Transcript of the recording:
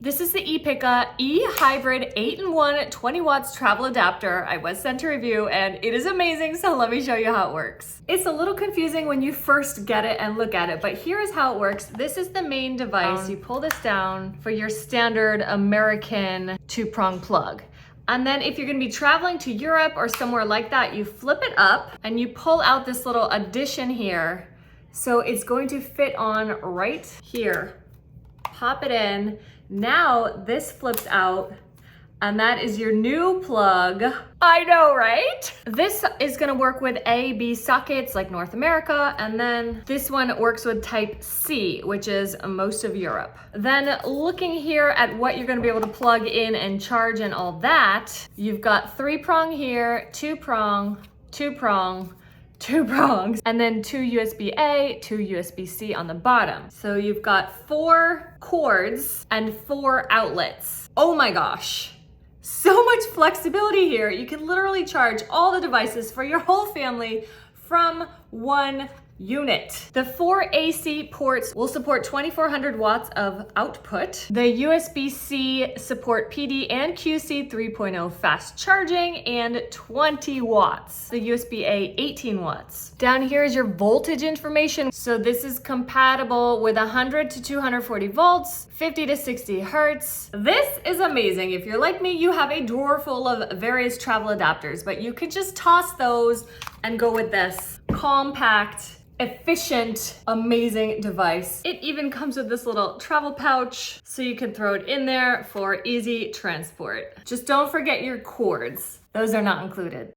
This is the Epicka E-Hybrid 8-in-1 20 watts travel adapter. I was sent a review and it is amazing, so let me show you how it works. It's a little confusing when you first get it and look at it, but here is how it works. This is the main device. You pull this down for your standard American 2-prong plug. And then if you're gonna be traveling to Europe or somewhere like that, you flip it up and you pull out this little addition here. So it's going to fit on right here. Pop it in. Now this flips out and that is your new plug. I know, right? This is gonna work with A, B sockets like North America, and then this one works with type C, which is most of Europe. Then looking here at what you're gonna be able to plug in and charge and all that, you've got 3-prong here, 2-prong, 2-prong, 2 prongs, and then 2 USB-A, 2 USB-C on the bottom. So you've got 4 cords and 4 outlets. Oh my gosh, so much flexibility here. You can literally charge all the devices for your whole family from one unit. The 4 AC ports will support 2400 watts of output. The USB-C support PD and QC 3.0 fast charging and 20 watts. The USB-A 18 watts. Down here is your voltage information. So this is compatible with 100 to 240 volts, 50 to 60 hertz. This is amazing. If you're like me, you have a drawer full of various travel adapters, but you could just toss those and go with this compact, efficient, amazing device. It even comes with this little travel pouch so you can throw it in there for easy transport. Just don't forget your cords. Those are not included.